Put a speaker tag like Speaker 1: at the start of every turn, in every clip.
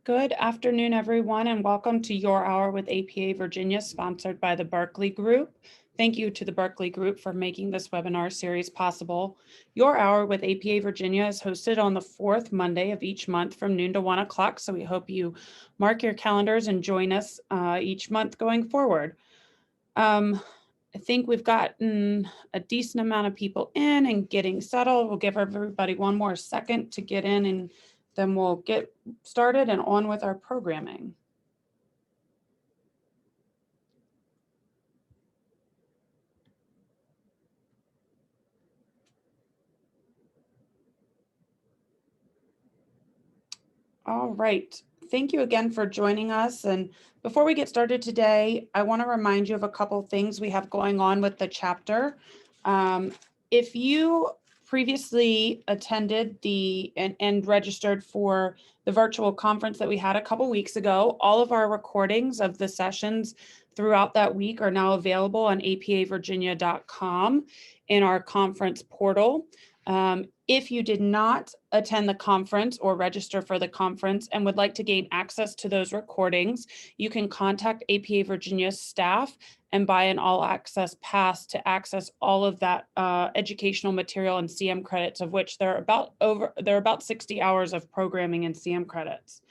Speaker 1: Good afternoon, everyone, and welcome to Your Hour with APA Virginia, sponsored by the Berkeley Group. Thank you to the Berkeley Group for making this webinar series possible. Your Hour with APA Virginia is hosted on the fourth Monday of each month from noon to 1 o'clock, so we hope you mark your calendars and join us each month going forward. I think we've gotten a decent amount of people in and getting settled. We'll give everybody one more second to get in, and then we'll get started and on with our programming. All right. Thank you again for joining us. And before we get started today, I want to remind you of a couple things we have going on with the chapter. If you previously attended and registered for the virtual conference that we had a couple weeks ago, all of our recordings of the sessions throughout that week are now available on apavirginia.com in our conference portal. If you did not attend the conference or register for the conference and would like to gain access to those recordings, you can contact APA Virginia staff and buy an all-access pass to access all of that educational material and CM credits, of which there are about 60 hours of programming and CM credits.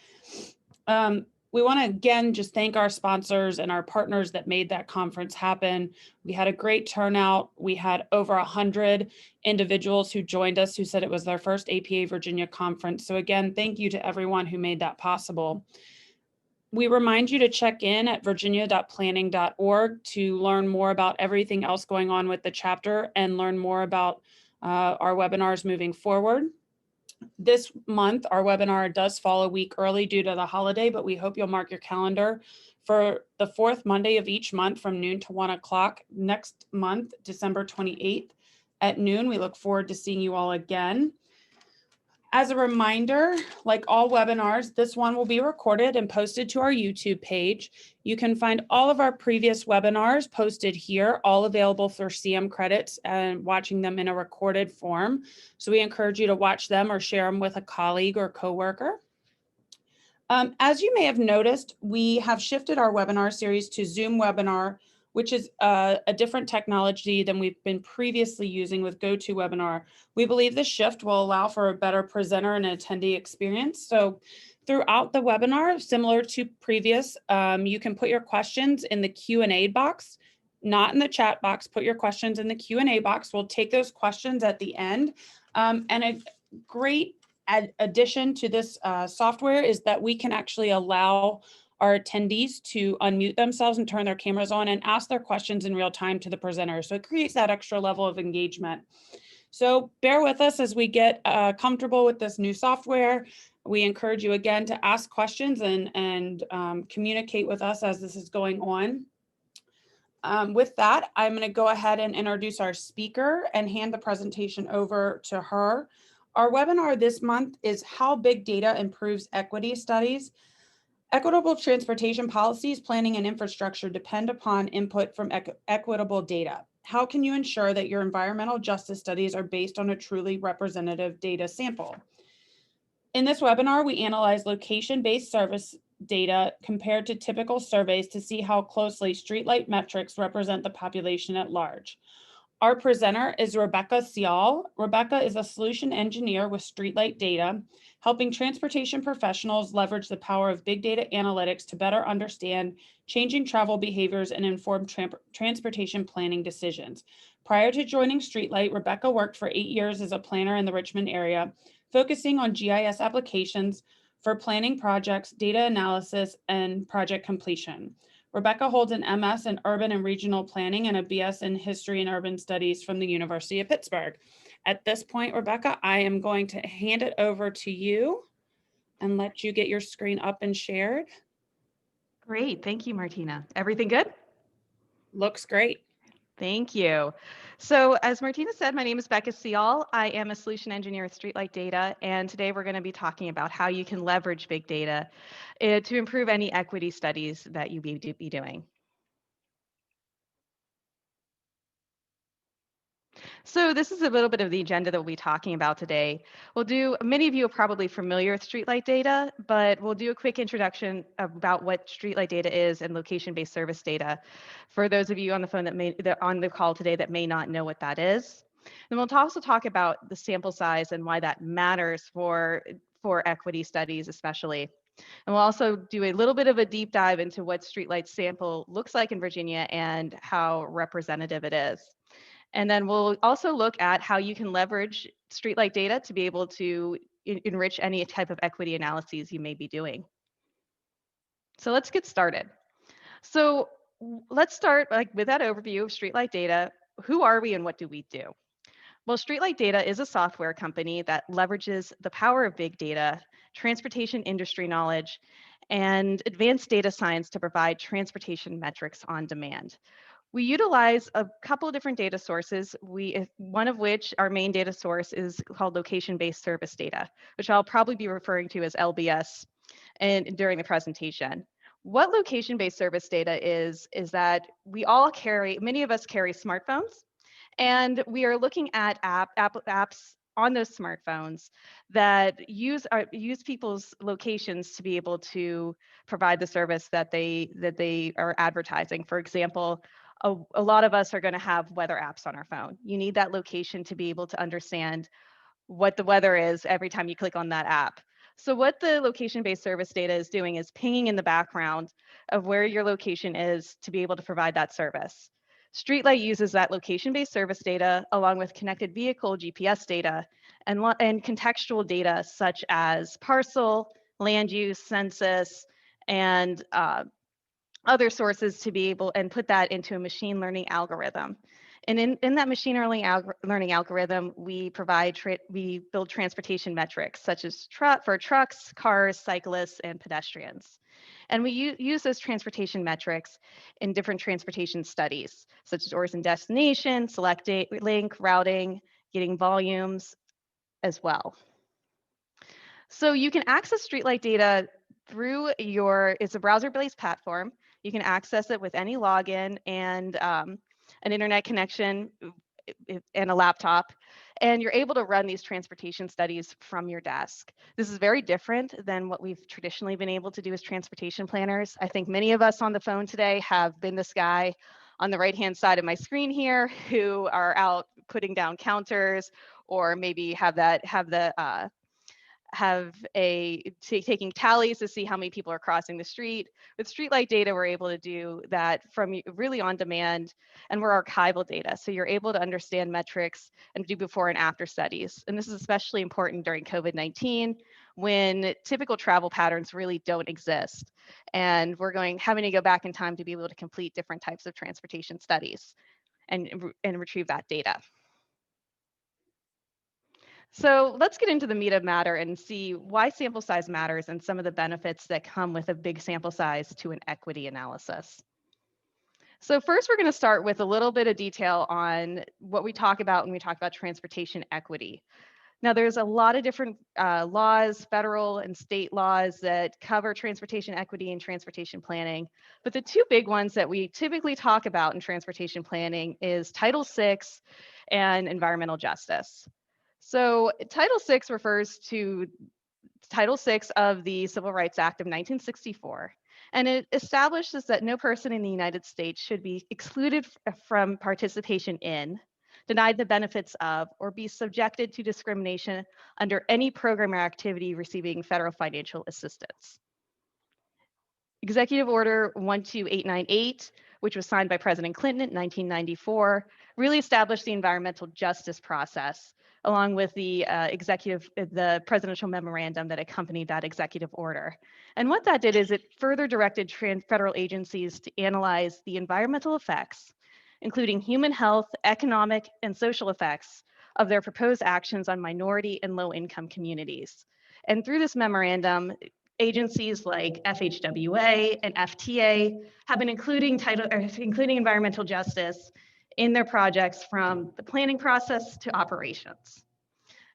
Speaker 1: We want to again just thank our sponsors and our partners that made that conference happen. We had a great turnout. We had over 100 individuals who joined us who said it was their first APA Virginia conference. So again, thank you to everyone who made that possible. We remind you to check in at virginia.planning.org to learn more about everything else going on with the chapter and learn more about our webinars moving forward. This month, our webinar does fall a week early due to the holiday, but we hope you'll mark your calendar for the fourth Monday of each month from noon to 1 o'clock next month, December 28th at noon. We look forward to seeing you all again. As a reminder, like all webinars, this one will be recorded and posted to our YouTube page. You can find all of our previous webinars posted here, all available for CM credits and watching them in a recorded form. So we encourage you to watch them or share them with a colleague or coworker. As you may have noticed, we have shifted our webinar series to Zoom webinar, which is a different technology than we've been previously using with GoToWebinar. We believe this shift will allow for a better presenter and attendee experience. So throughout the webinar, similar to previous, you can put your questions in the Q&A box, not in the chat box. Put your questions in the Q&A box. We'll take those questions at the end. And a great addition to this software is that we can actually allow our attendees to unmute themselves and turn their cameras on and ask their questions in real time to the presenter. So it creates that extra level of engagement. So bear with us as we get comfortable with this new software. We encourage you again to ask questions and communicate with us as this is going on. With that, I'm going to go ahead and introduce our speaker and hand the presentation over to her. Our webinar this month is How Big Data Improves Equity Studies. Equitable transportation policies, planning, and infrastructure depend upon input from equitable data. How can you ensure that your environmental justice studies are based on a truly representative data sample? In this webinar, we analyze location-based service data compared to typical surveys to see how closely StreetLight Metrics represent the population at large. Our presenter is Rebecca Sial. Rebecca is a solution engineer with StreetLight Data, helping transportation professionals leverage the power of big data analytics to better understand changing travel behaviors and inform transportation planning decisions. Prior to joining StreetLight, Rebecca worked for 8 years as a planner in the Richmond area, focusing on GIS applications for planning projects, data analysis, and project completion. Rebecca holds an MS in Urban and Regional Planning and a BS in History and Urban Studies from the University of Pittsburgh. At this point, Rebecca, I am going to hand it over to you and let you get your screen up and shared.
Speaker 2: Great. Thank you, Martina. Everything good?
Speaker 1: Looks great.
Speaker 2: Thank you. So as Martina said, my name is Becca Sial. I am a solution engineer with StreetLight Data, and today we're going to be talking about how you can leverage big data to improve any equity studies that you be doing. So this is a little bit of the agenda that we'll be talking about today. Many of you are probably familiar with StreetLight data, but we'll do a quick introduction about what StreetLight data is and location-based service data for those of you on the phone that on the call today that may not know what that is. And we'll also talk about the sample size and why that matters for equity studies especially. And we'll also do a little bit of a deep dive into what StreetLight's sample looks like in Virginia and how representative it is. And then we'll also look at how you can leverage StreetLight data to be able to enrich any type of equity analyses you may be doing. So let's get started. So let's start with that overview of StreetLight data. Who are we and what do we do? Well, StreetLight Data is a software company that leverages the power of big data, transportation industry knowledge, and advanced data science to provide transportation metrics on demand. We utilize a couple of different data sources. One of which, our main data source, is called location-based service data, which I'll probably be referring to as LBS during the presentation. What location-based service data is that many of us carry smartphones, and we are looking at apps on those smartphones that use people's locations to be able to provide the service that they are advertising. For example, a lot of us are going to have weather apps on our phone. You need that location to be able to understand what the weather is every time you click on that app. So what the location-based service data is doing is pinging in the background of where your location is to be able to provide that service. StreetLight uses that location-based service data along with connected vehicle GPS data and contextual data such as parcel, land use, census, and other sources to be able and put that into a machine learning algorithm. And in that machine learning algorithm, we build transportation metrics such as for trucks, cars, cyclists, and pedestrians. And we use those transportation metrics in different transportation studies, such as origin destination, select link, routing, getting volumes as well. So you can access StreetLight data through it's a browser-based platform. You can access it with any login and an internet connection and a laptop, and you're able to run these transportation studies from your desk. This is very different than what we've traditionally been able to do as transportation planners. I think many of us on the phone today have been this guy on the right-hand side of my screen here who are out putting down counters, or maybe taking tallies to see how many people are crossing the street. With StreetLight data, we're able to do that from really on demand, and we're archival data. So you're able to understand metrics and do before and after studies. And this is especially important during COVID-19 when typical travel patterns really don't exist. And we're having to go back in time to be able to complete different types of transportation studies and retrieve that data. So let's get into the meat of matter and see why sample size matters and some of the benefits that come with a big sample size to an equity analysis. So first, we're going to start with a little bit of detail on what we talk about when we talk about transportation equity. Now, there's a lot of different laws, federal and state laws that cover transportation equity and transportation planning. But the two big ones that we typically talk about in transportation planning is Title VI and environmental justice. So Title VI refers to Title VI of the Civil Rights Act of 1964, and it establishes that no person in the United States should be excluded from participation in, denied the benefits of, or be subjected to discrimination under any program or activity receiving federal financial assistance. Executive Order 12898, which was signed by President Clinton in 1994, really established the environmental justice process, along with the presidential memorandum that accompanied that executive order. And what that did is it further directed federal agencies to analyze the environmental effects, including human health, economic, and social effects of their proposed actions on minority and low-income communities. And through this memorandum, agencies like FHWA and FTA have been including environmental justice in their projects from the planning process to operations.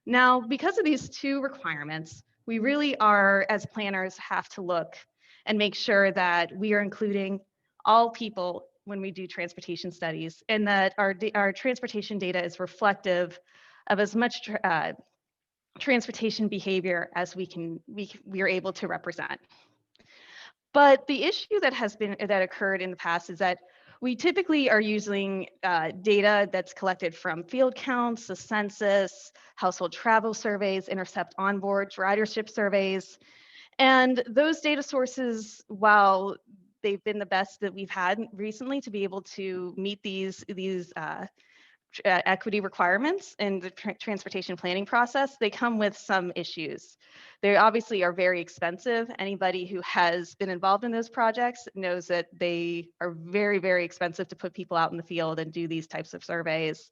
Speaker 2: Now, because of these two requirements, we really are, as planners, have to look and make sure that we are including all people when we do transportation studies, and that our transportation data is reflective of as much transportation behavior as we are able to represent. But the issue that occurred in the past is that we typically are using data that's collected from field counts, the census, household travel surveys, intercept onboard ridership surveys, and those data sources, while they've been the best that we've had recently to be able to meet these equity requirements in the transportation planning process, they come with some issues. They obviously are very expensive. Anybody who has been involved in those projects knows that they are very, very expensive to put people out in the field and do these types of surveys.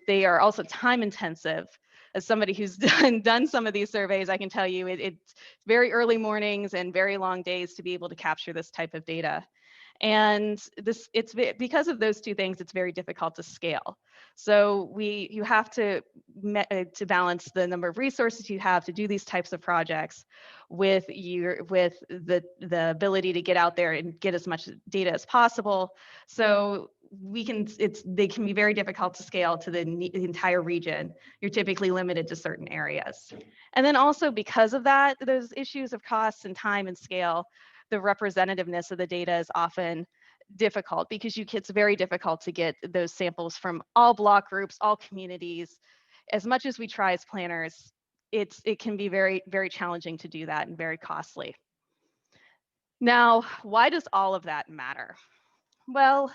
Speaker 2: They are also time intensive. As somebody who's done some of these surveys, I can tell you it's very early mornings and very long days to be able to capture this type of data. And it's because of those two things, it's very difficult to scale. So you have to balance the number of resources you have to do these types of projects with the ability to get out there and get as much data as possible. So they can be very difficult to scale to the entire region. You're typically limited to certain areas. And then also because of that, those issues of costs and time and scale, the representativeness of the data is often difficult because it's very difficult to get those samples from all block groups, all communities. As much as we try as planners, it can be very, very challenging to do that and very costly. Now, why does all of that matter? Well,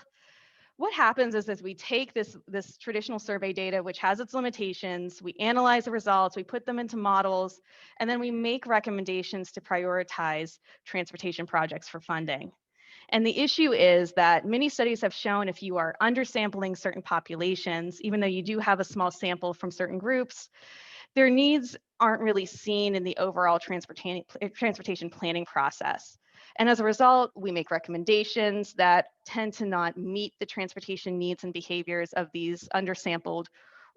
Speaker 2: what happens is as we take this traditional survey data, which has its limitations, we analyze the results, we put them into models, and then we make recommendations to prioritize transportation projects for funding. And the issue is that many studies have shown if you are undersampling certain populations, even though you do have a small sample from certain groups, their needs aren't really seen in the overall transportation planning process. And as a result, we make recommendations that tend to not meet the transportation needs and behaviors of these undersampled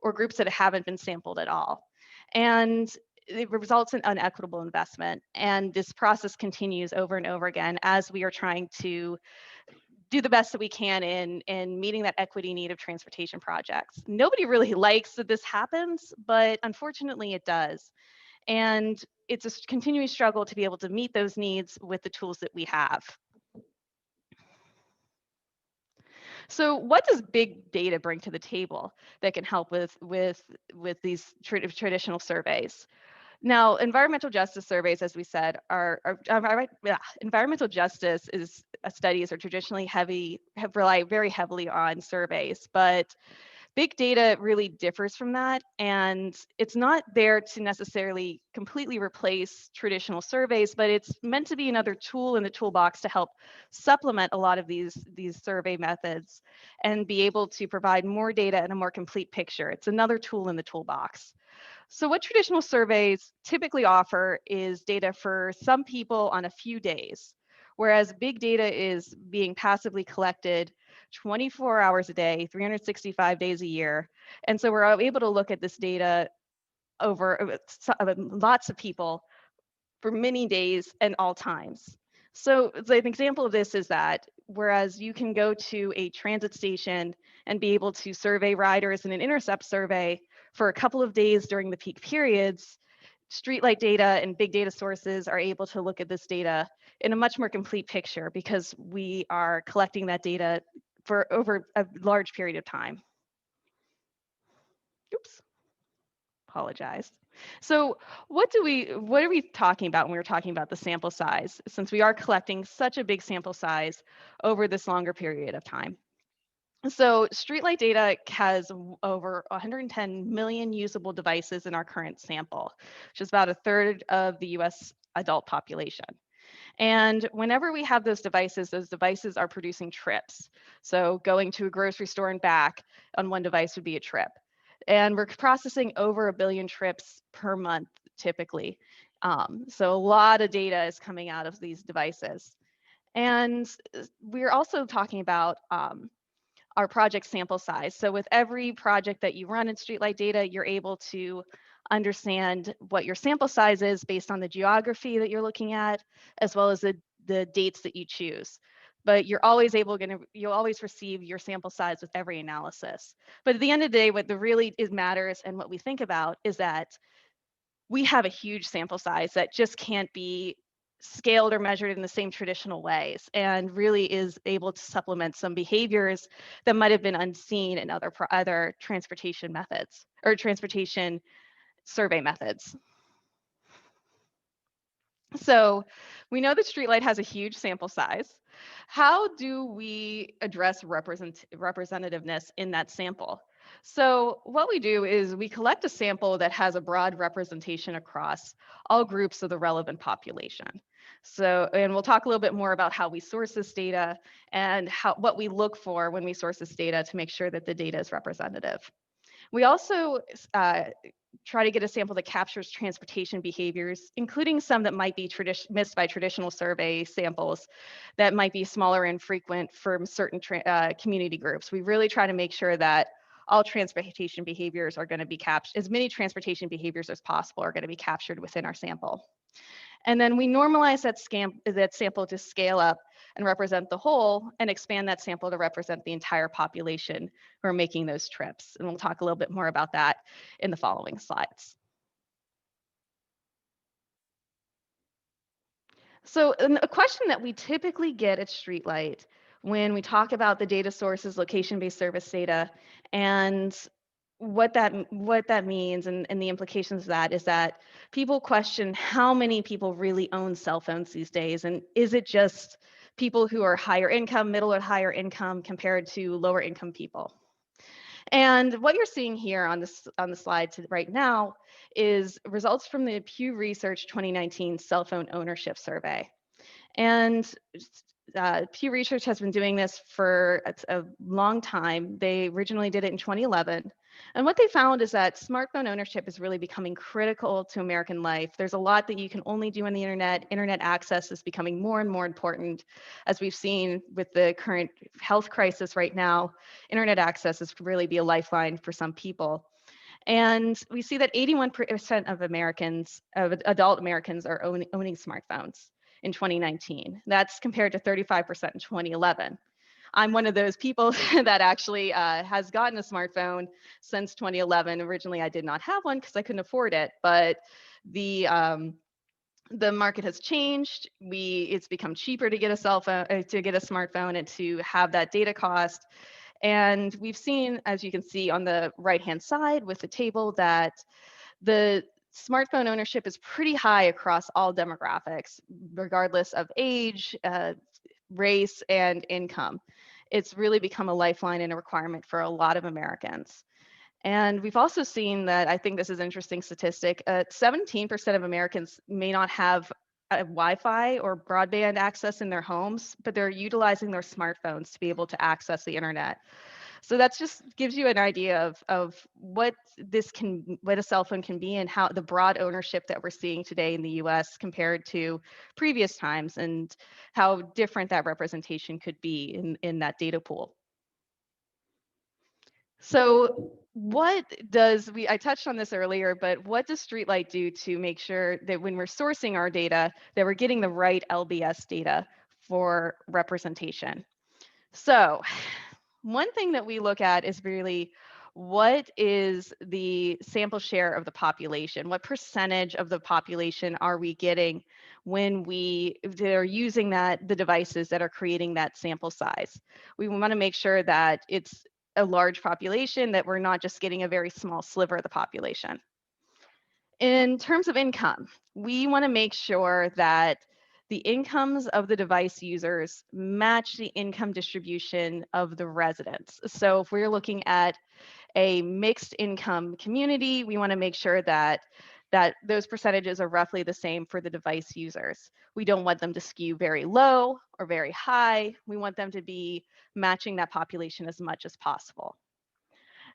Speaker 2: or groups that haven't been sampled at all. And it results in unequitable investment. And this process continues over and over again as we are trying to do the best that we can in meeting that equity need of transportation projects. Nobody really likes that this happens, but unfortunately it does. And it's a continuing struggle to be able to meet those needs with the tools that we have. So what does big data bring to the table that can help with these traditional surveys? Now, environmental justice surveys, as we said, environmental justice studies are traditionally rely very heavily on surveys, but big data really differs from that, and it's not there to necessarily completely replace traditional surveys, but it's meant to be another tool in the toolbox to help supplement a lot of these survey methods and be able to provide more data and a more complete picture. It's another tool in the toolbox. So what traditional surveys typically offer is data for some people on a few days, whereas big data is being passively collected 24 hours a day, 365 days a year. And so we're able to look at this data over lots of people for many days and all times. So an example of this is that whereas you can go to a transit station and be able to survey riders in an intercept survey for a couple of days during the peak periods, StreetLight data and big data sources are able to look at this data in a much more complete picture because we are collecting that data for over a large period of time. Oops, apologize. So what are we talking about when we're talking about the sample size, since we are collecting such a big sample size over this longer period of time? So StreetLight data has over 110 million usable devices in our current sample, which is about a third of the US adult population. And whenever we have those devices are producing trips. So going to a grocery store and back on one device would be a trip. And we're processing over 1 billion trips per month, typically. So a lot of data is coming out of these devices. And we're also talking about our project sample size. So with every project that you run in StreetLight data, you're able to understand what your sample size is based on the geography that you're looking at, as well as the dates that you choose. but you'll always receive your sample size with every analysis. But at the end of the day, what really matters and what we think about is that we have a huge sample size that just can't be scaled or measured in the same traditional ways, and really is able to supplement some behaviors that might have been unseen in other transportation methods or transportation survey methods. So we know that StreetLight has a huge sample size. How do we address representativeness in that sample? So what we do is we collect a sample that has a broad representation across all groups of the relevant population. So, and we'll talk a little bit more about how we source this data and what we look for when we source this data to make sure that the data is representative. We also try to get a sample that captures transportation behaviors, including some that might be missed by traditional survey samples that might be smaller and frequent from certain community groups. We really try to make sure that all transportation behaviors are going to be captured, as many transportation behaviors as possible are going to be captured within our sample. And then we normalize that sample to scale up and represent the whole, and expand that sample to represent the entire population who are making those trips. And we'll talk a little bit more about that in the following slides. So a question that we typically get at StreetLight when we talk about the data sources, location-based service data, and what that means and the implications of that is that people question how many people really own cell phones these days, and is it just people who are higher income, middle or higher income compared to lower income people? And what you're seeing here on the slide right now is results from the Pew Research 2019 cell phone ownership survey. And Pew Research has been doing this for a long time. They originally did it in 2011. And what they found is that smartphone ownership is really becoming critical to American life. There's a lot that you can only do on the internet. Internet access is becoming more and more important. As we've seen with the current health crisis right now, internet access is really be a lifeline for some people. And we see that 81% of adult Americans are owning smartphones in 2019. That's compared to 35% in 2011. I'm one of those people that actually has gotten a smartphone since 2011. Originally, I did not have one because I couldn't afford it, but the market has changed. It's become cheaper to get a cell phone, to get a smartphone, and to have that data cost. And we've seen, as you can see on the right-hand side with the table, that the smartphone ownership is pretty high across all demographics, regardless of age, race, and income. It's really become a lifeline and a requirement for a lot of Americans. And we've also seen that, I think this is an interesting statistic, 17% of Americans may not have Wi-Fi or broadband access in their homes, but they're utilizing their smartphones to be able to access the internet. So that just gives you an idea of what a cell phone can be, and how the broad ownership that we're seeing today in the US compared to previous times, and how different that representation could be in that data pool. So I touched on this earlier, but what does StreetLight do to make sure that when we're sourcing our data, that we're getting the right LBS data for representation? So one thing that we look at is really, what is the sample share of the population? What percentage of the population are we getting when they're using the devices that are creating that sample size? We want to make sure that it's a large population, that we're not just getting a very small sliver of the population. In terms of income, we want to make sure that the incomes of the device users match the income distribution of the residents. So if we're looking at a mixed income community, we want to make sure that those percentages are roughly the same for the device users. We don't want them to skew very low or very high. We want them to be matching that population as much as possible.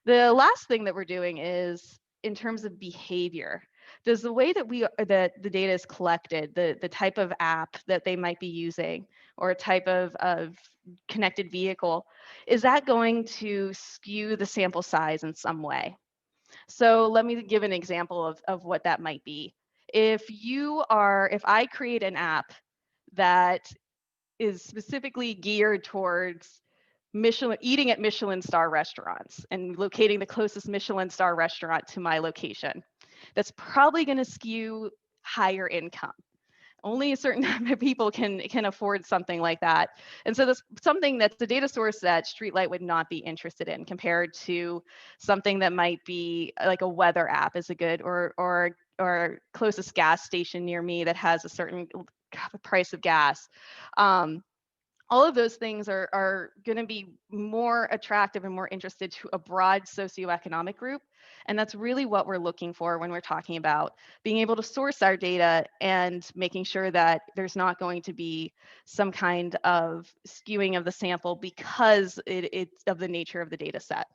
Speaker 2: The last thing that we're doing is in terms of behavior. Does the way that the data is collected, the type of app that they might be using, or a type of connected vehicle, is that going to skew the sample size in some way? So let me give an example of what that might be. If I create an app that is specifically geared towards eating at Michelin star restaurants and locating the closest Michelin star restaurant to my location. That's probably going to skew higher income. Only a certain number of people can afford something like that. And so that's something that's the data source that StreetLight would not be interested in, compared to something that might be like a weather app is a good, or closest gas station near me that has a certain price of gas. All of those things are going to be more attractive and more interested to a broad socioeconomic group. And that's really what we're looking for when we're talking about being able to source our data and making sure that there's not going to be some kind of skewing of the sample because it's of the nature of the data set.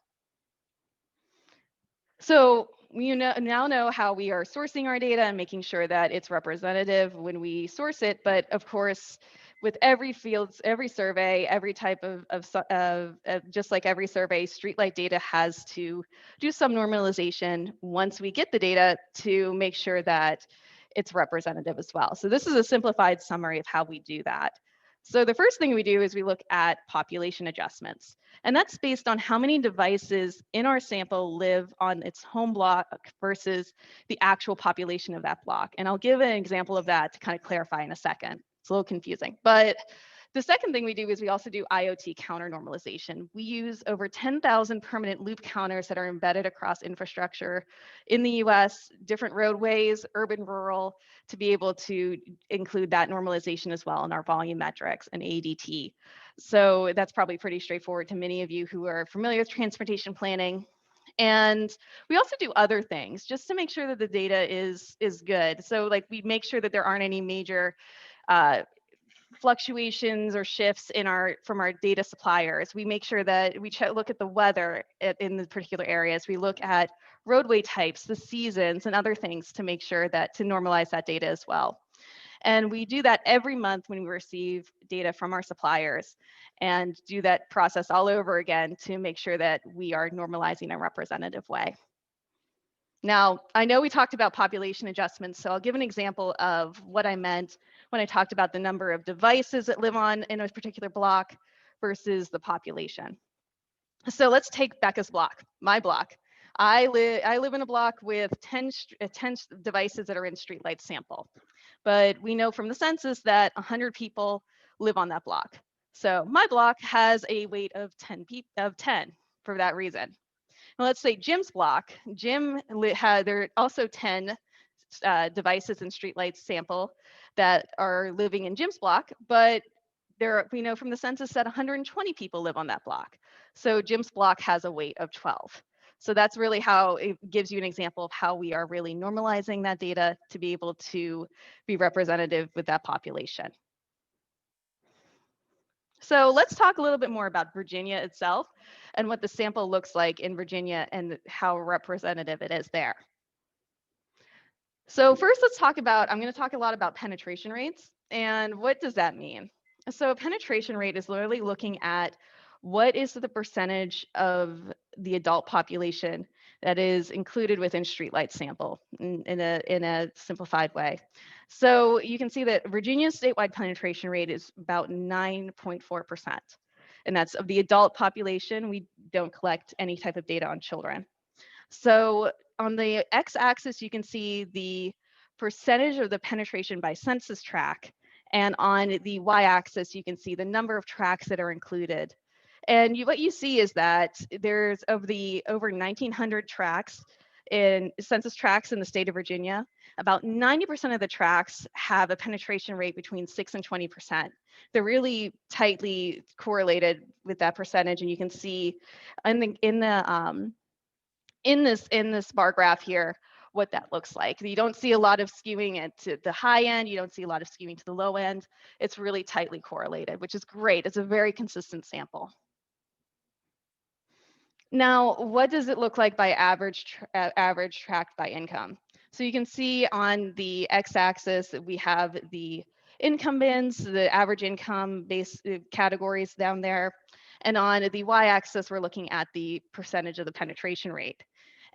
Speaker 2: So you now know how we are sourcing our data and making sure that it's representative when we source it. But of course, with every field, every survey, every type of just like every survey, StreetLight data has to do some normalization once we get the data to make sure that it's representative as well. So this is a simplified summary of how we do that. So the first thing we do is we look at population adjustments. And that's based on how many devices in our sample live on its home block versus the actual population of that block. And I'll give an example of that to kind of clarify in a second. It's a little confusing. But the second thing we do is we also do IoT counter normalization. We use over 10,000 permanent loop counters that are embedded across infrastructure in the US, different roadways, urban, rural, to be able to include that normalization as well in our volume metrics and ADT. So that's probably pretty straightforward to many of you who are familiar with transportation planning. And we also do other things just to make sure that the data is good. So like we make sure that there aren't any major fluctuations or shifts from our data suppliers. We make sure that we look at the weather in the particular areas. We look at roadway types, the seasons, and other things to make sure that to normalize that data as well. And we do that every month when we receive data from our suppliers, and do that process all over again to make sure that we are normalizing in a representative way. Now, I know we talked about population adjustments, so I'll give an example of what I meant when I talked about the number of devices that live on in a particular block versus the population. So let's take Becca's block, my block. I live in a block with 10 devices that are in StreetLight sample. But we know from the census that 100 people live on that block. So my block has a weight of 10 for that reason. Now let's say Jim's block. Jim there are also 10 devices in StreetLight sample that are living in Jim's block, but we know from the census that 120 people live on that block. So Jim's block has a weight of 12. So that's really how it gives you an example of how we are really normalizing that data to be able to be representative with that population. So let's talk a little bit more about Virginia itself and what the sample looks like in Virginia and how representative it is there. So first, I'm going to talk a lot about penetration rates. And what does that mean? So a penetration rate is literally looking at what is the percentage of the adult population that is included within StreetLight sample in a simplified way. So you can see that Virginia's statewide penetration rate is about 9.4%. And that's of the adult population. We don't collect any type of data on children. So on the x-axis, you can see the percentage of the penetration by census tract. And on the y-axis, you can see the number of tracts that are included. And what you see is that there's of the over 1,900 tracts in census tracts in the state of Virginia, about 90% of the tracts have a penetration rate between 6 and 20%. They're really tightly correlated with that percentage, and you can see in this bar graph here what that looks like. You don't see a lot of skewing to the high end. You don't see a lot of skewing to the low end. It's really tightly correlated, which is great. It's a very consistent sample. Now, what does it look like by average tract by income? So you can see on the x-axis we have the income bins, the average income base categories down there. And on the y-axis, we're looking at the percentage of the penetration rate.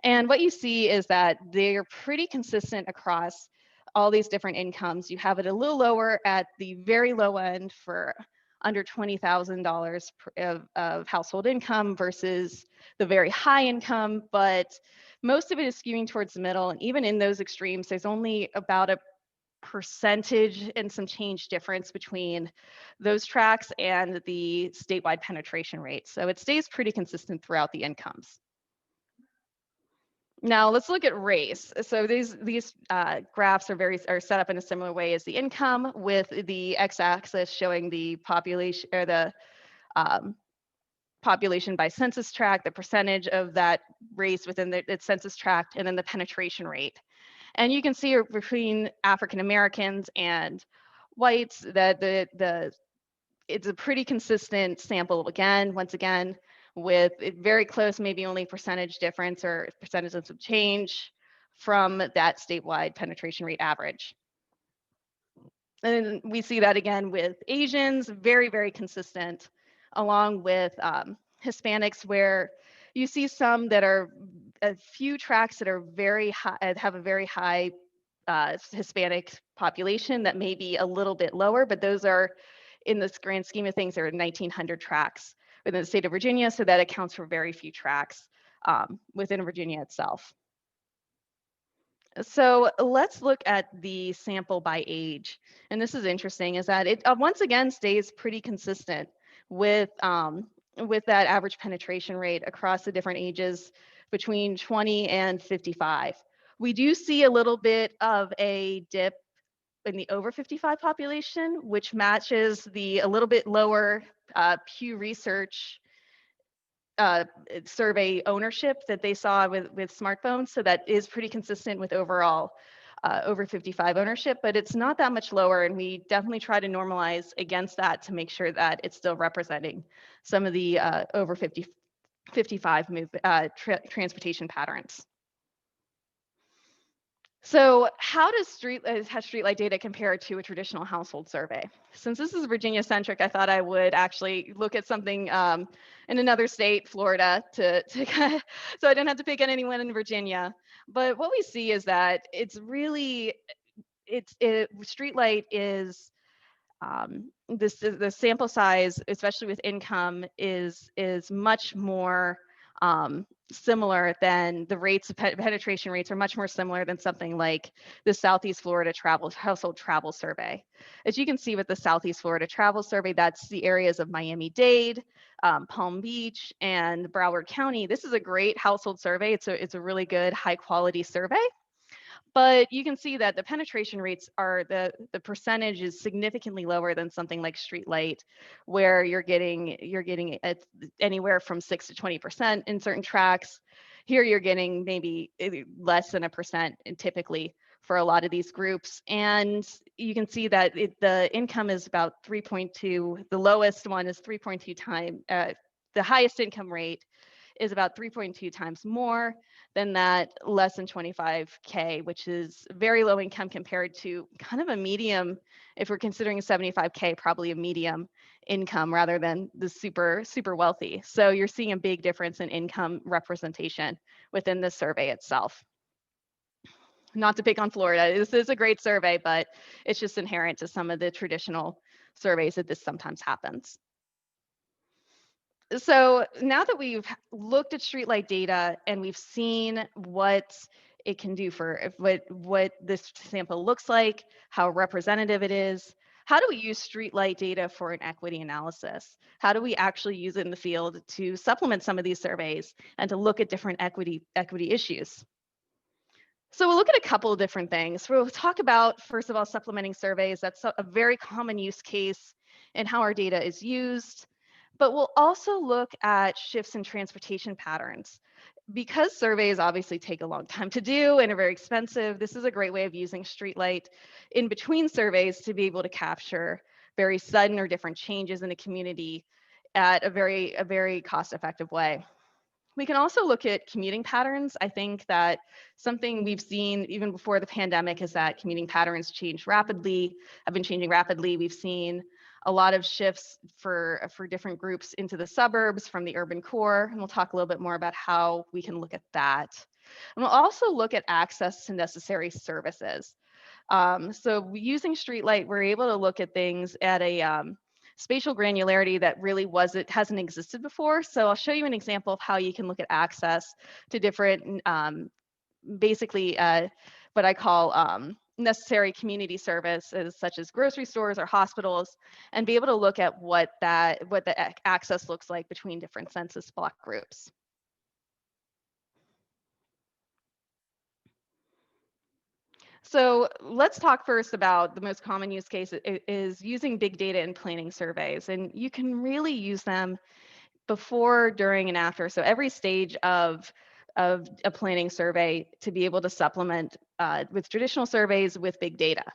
Speaker 2: And what you see is that they're pretty consistent across all these different incomes. You have it a little lower at the very low end for under $20,000 of household income versus the very high income, but most of it is skewing towards the middle. And even in those extremes, there's only about a percentage and some change difference between those tracks and the statewide penetration rate. So it stays pretty consistent throughout the incomes. Now let's look at race. So these graphs are set up in a similar way as the income, with the x-axis showing the population, or the population by census tract, the percentage of that race within its census tract, and then the penetration rate. And you can see between African Americans and whites that it's a pretty consistent sample once again, with very close, maybe only percentage difference or percentages of change from that statewide penetration rate average. And we see that again with Asians, very, very consistent, along with Hispanics, where you see some that are a few tracks that are very high, have a very high Hispanic population that may be a little bit lower, but those are, in this grand scheme of things, there are 1,900 tracks within the state of Virginia, so that accounts for very few tracks within Virginia itself. So let's look at the sample by age. And this is interesting, is that it once again stays pretty consistent with that average penetration rate across the different ages between 20 and 55. We do see a little bit of a dip in the over 55 population, which matches a little bit lower Pew Research survey ownership that they saw with smartphones. So that is pretty consistent with overall over 55 ownership, but it's not that much lower. And we definitely try to normalize against that to make sure that it's still representing some of the over 55 transportation patterns. So how does StreetLight data compare to a traditional household survey? Since this is Virginia centric, I thought I would actually look at something in another state, Florida, so I didn't have to pick on anyone in Virginia. But what we see is that it's really, StreetLight is, the sample size, especially with income, is much more similar than the rates of penetration rates are much more similar than something like the Southeast Florida household travel survey. As you can see with the Southeast Florida travel survey, that's the areas of Miami-Dade, Palm Beach, and Broward County. This is a great household survey. It's a really good, high quality survey. But you can see that the penetration rates are, the percentage is significantly lower than something like StreetLight, where you're getting anywhere from 6 to 20% in certain tracks. Here you're getting maybe less than 1% typically for a lot of these groups. And you can see that the income is about 3.2. The lowest one is 3.2 times. The highest income rate is about 3.2 times more than that less than 25K, which is very low income compared to kind of a medium. If we're considering 75K, probably a medium income rather than the super, super wealthy. So you're seeing a big difference in income representation within the survey itself. Not to pick on Florida, this is a great survey, but it's just inherent to some of the traditional surveys that this sometimes happens. So now that we've looked at StreetLight data and we've seen what it can do for what this sample looks like, how representative it is, how do we use StreetLight data for an equity analysis? How do we actually use it in the field to supplement some of these surveys and to look at different equity issues? So we'll look at a couple of different things. We'll talk about, first of all, supplementing surveys. That's a very common use case in how our data is used. But we'll also look at shifts in transportation patterns. Because surveys obviously take a long time to do and are very expensive, this is a great way of using StreetLight in between surveys to be able to capture very sudden or different changes in a community at a very cost-effective way. We can also look at commuting patterns. I think that something we've seen even before the pandemic is that commuting patterns have been changing rapidly. We've seen a lot of shifts for different groups into the suburbs from the urban core, and we'll talk a little bit more about how we can look at that. And we'll also look at access to necessary services. So using StreetLight, we're able to look at things at a spatial granularity that really hasn't existed before. So I'll show you an example of how you can look at access to different, basically what I call necessary community services, such as grocery stores or hospitals, and be able to look at what the access looks like between different census block groups. So let's talk first about the most common use case is using big data in planning surveys. And you can really use them before, during, and after. So every stage of a planning survey to be able to supplement with traditional surveys with big data.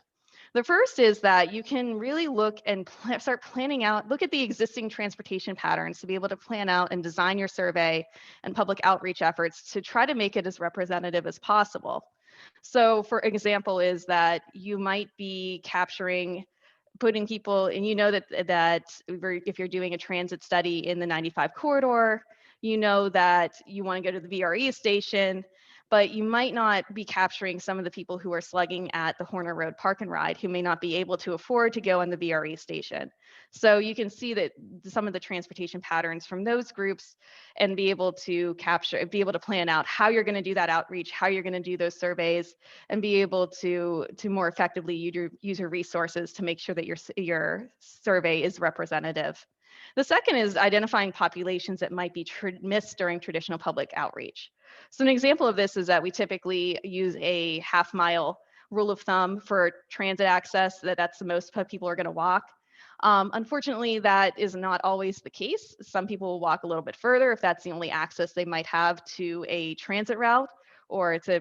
Speaker 2: The first is that you can really look and start planning out, look at the existing transportation patterns to be able to plan out and design your survey and public outreach efforts to try to make it as representative as possible. So for example, is that you might be putting people, and you know that if you're doing a transit study in the 95 corridor, you know that you want to go to the VRE station, but you might not be capturing some of the people who are slugging at the Horner Road Park and Ride who may not be able to afford to go on the VRE station. So you can see that some of the transportation patterns from those groups and be able to plan out how you're going to do that outreach, how you're going to do those surveys, and be able to more effectively use your resources to make sure that your survey is representative. The second is identifying populations that might be missed during traditional public outreach. So an example of this is that we typically use a half-mile rule of thumb for transit access, that's the most people are going to walk. Unfortunately, that is not always the case. Some people will walk a little bit further if that's the only access they might have to a transit route, or it's a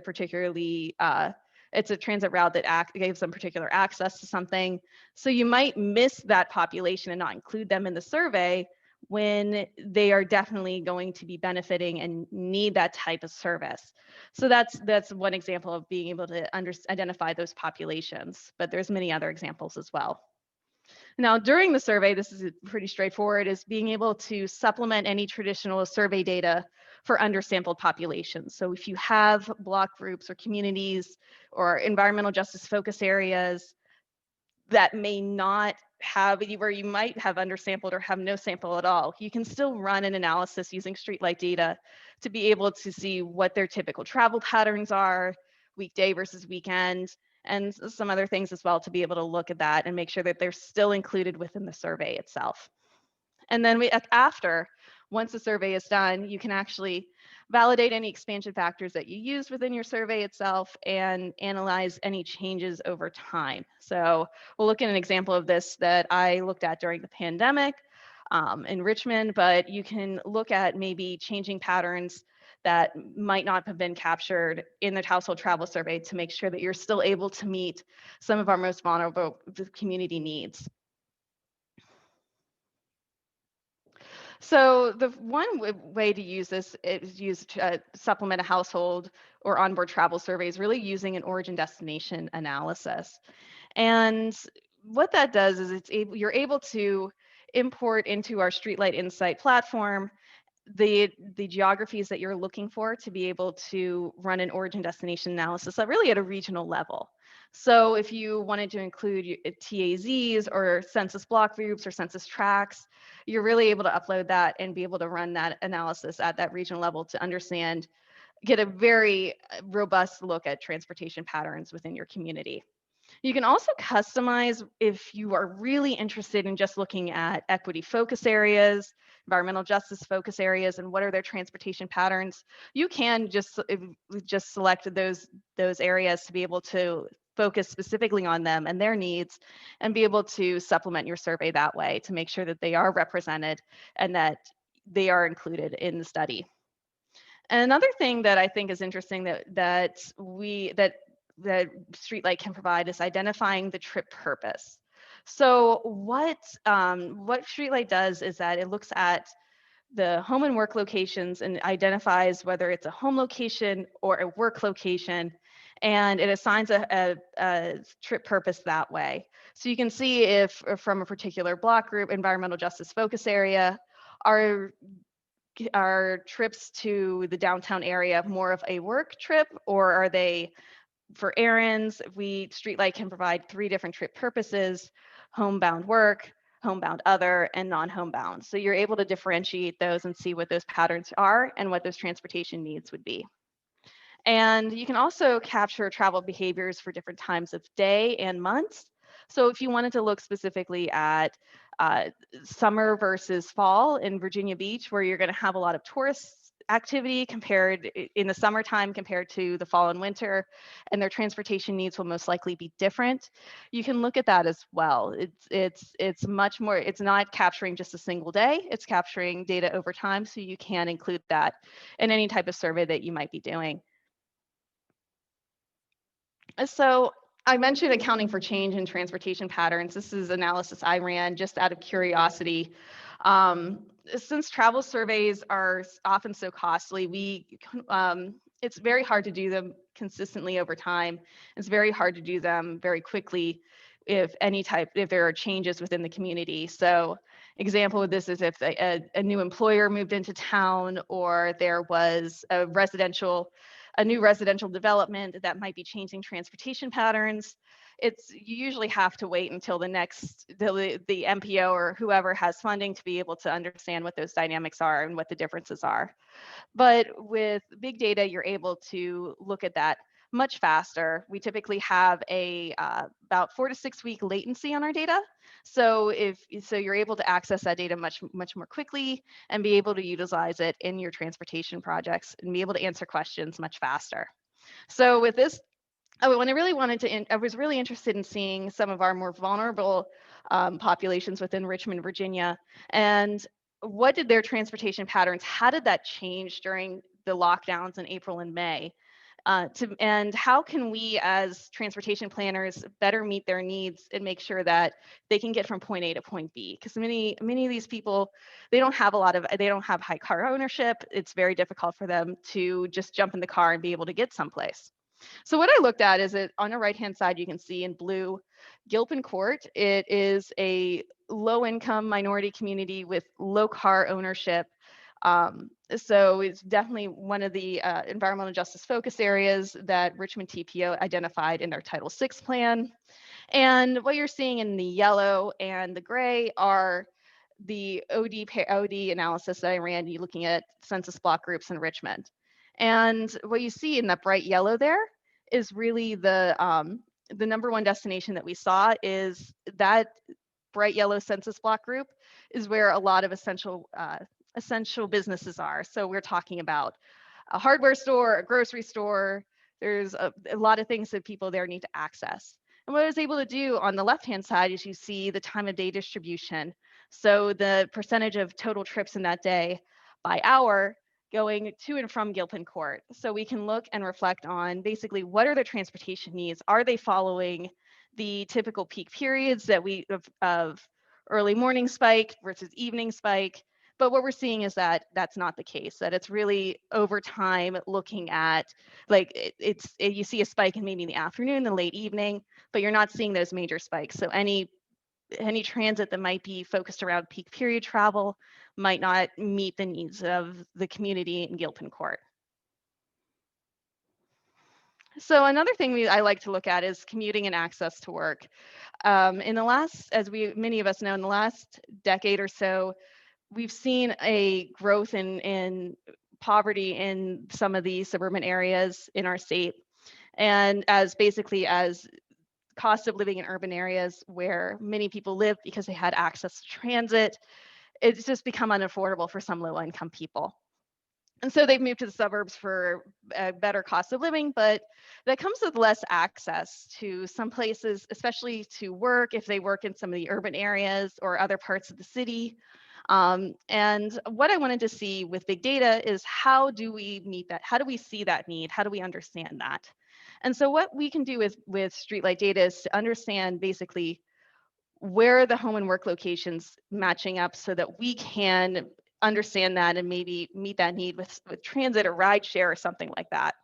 Speaker 2: transit route that gives them particular access to something. So you might miss that population and not include them in the survey when they are definitely going to be benefiting and need that type of service. So that's one example of being able to identify those populations, but there's many other examples as well. Now, during the survey, this is pretty straightforward, is being able to supplement any traditional survey data for undersampled populations. So if you have block groups or communities or environmental justice focus areas that may not have, where you might have undersampled or have no sample at all, you can still run an analysis using StreetLight data to be able to see what their typical travel patterns are, weekday versus weekend, and some other things as well to be able to look at that and make sure that they're still included within the survey itself. And then once the survey is done, you can actually validate any expansion factors that you used within your survey itself and analyze any changes over time. So we'll look at an example of this that I looked at during the pandemic in Richmond, but you can look at maybe changing patterns that might not have been captured in the household travel survey to make sure that you're still able to meet some of our most vulnerable community needs. So the one way to use this is to supplement a household or onboard travel surveys, really using an origin destination analysis. And what that does is you're able to import into our StreetLight Insight platform the geographies that you're looking for to be able to run an origin destination analysis really at a regional level. So if you wanted to include TAZs or census block groups or census tracts, you're really able to upload that and be able to run that analysis at that regional level to get a very robust look at transportation patterns within your community. You can also customize if you are really interested in just looking at equity focus areas, environmental justice focus areas, and what are their transportation patterns. You can just select those areas to be able to focus specifically on them and their needs and be able to supplement your survey that way to make sure that they are represented and that they are included in the study. And another thing that I think is interesting that StreetLight can provide is identifying the trip purpose. So what StreetLight does is that it looks at the home and work locations and identifies whether it's a home location or a work location, and it assigns a trip purpose that way. So you can see if from a particular block group, environmental justice focus area, are trips to the downtown area more of a work trip, or are they for errands? StreetLight can provide 3 different trip purposes: homebound work, homebound other, and non-homebound. So you're able to differentiate those and see what those patterns are and what those transportation needs would be. And you can also capture travel behaviors for different times of day and months. So if you wanted to look specifically at uh, summer versus fall in Virginia Beach, where you're going to have a lot of tourist activity compared in the summertime compared to the fall and winter, and their transportation needs will most likely be different. You can look at that as well. It's much more. It's not capturing just a single day. It's capturing data over time, so you can include that in any type of survey that you might be doing. So I mentioned accounting for change in transportation patterns. This is analysis I ran just out of curiosity. Since travel surveys are often so costly, it's very hard to do them consistently over time. It's very hard to do them very quickly if there are changes within the community. So example of this is if a new employer moved into town, or there was a new residential development that might be changing transportation patterns. You usually have to wait until the MPO or whoever has funding to be able to understand what those dynamics are and what the differences are. But with big data, you're able to look at that much faster. We typically have about 4 to 6 week latency on our data. So you're able to access that data much more quickly and be able to utilize it in your transportation projects and be able to answer questions much faster. So with this, I was really interested in seeing some of our more vulnerable populations within Richmond, Virginia, and what did their transportation patterns, how did that change during the lockdowns in April and May? And how can we as transportation planners better meet their needs and make sure that they can get from point A to point B? Because many of these people, they don't have high car ownership. It's very difficult for them to just jump in the car and be able to get someplace. So what I looked at is that on the right-hand side, you can see in blue, Gilpin Court. It is a low-income minority community with low car ownership. So it's definitely one of the environmental justice focus areas that Richmond TPO identified in their Title VI plan. And what you're seeing in the yellow and the gray are the OD analysis that I ran, looking at census block groups in Richmond. And what you see in that bright yellow there is really the number one destination that we saw is that bright yellow census block group is where a lot of essential businesses are. So we're talking about a hardware store, a grocery store. There's a lot of things that people there need to access. And what I was able to do on the left-hand side is you see the time of day distribution. So the percentage of total trips in that day by hour going to and from Gilpin Court. So we can look and reflect on basically what are their transportation needs? Are they following the typical peak periods that of early morning spike versus evening spike? But what we're seeing is that that's not the case, that it's really over time looking at you see a spike in maybe the afternoon, the late evening, but you're not seeing those major spikes. So any transit that might be focused around peak period travel might not meet the needs of the community in Gilpin Court. So another thing I like to look at is commuting and access to work. In the last, many of us know, in the last decade or so, we've seen a growth in poverty in some of the suburban areas in our state. And as cost of living in urban areas where many people live because they had access to transit, it's just become unaffordable for some low income people. And so they've moved to the suburbs for a better cost of living, but that comes with less access to some places, especially to work if they work in some of the urban areas or other parts of the city. And what I wanted to see with big data is how do we meet that? How do we see that need? How do we understand that? And so what we can do with StreetLight data is to understand basically where are the home and work locations matching up so that we can understand that and maybe meet that need with transit or ride share or something like that.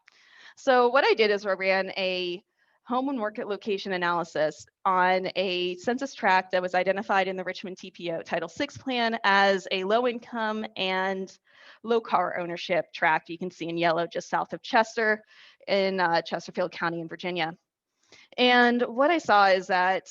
Speaker 2: So what I did is I ran a home and work location analysis on a census tract that was identified in the Richmond TPO Title VI plan as a low income and low car ownership tract. You can see in yellow just south of Chester in Chesterfield County in Virginia. And what I saw is that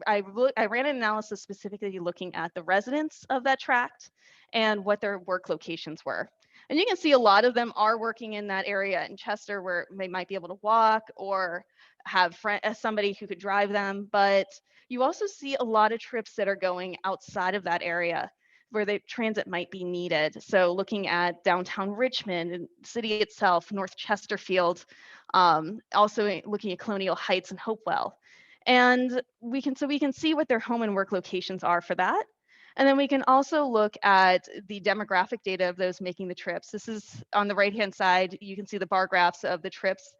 Speaker 2: I ran an analysis specifically looking at the residents of that tract and what their work locations were. And you can see a lot of them are working in that area in Chester where they might be able to walk or have somebody who could drive them. But you also see a lot of trips that are going outside of that area where the transit might be needed. So looking at downtown Richmond and city itself, North Chesterfield, also looking at Colonial Heights and Hopewell. And we can see what their home and work locations are for that. And then we can also look at the demographic data of those making the trips. This is on the right-hand side. You can see the bar graphs of the trips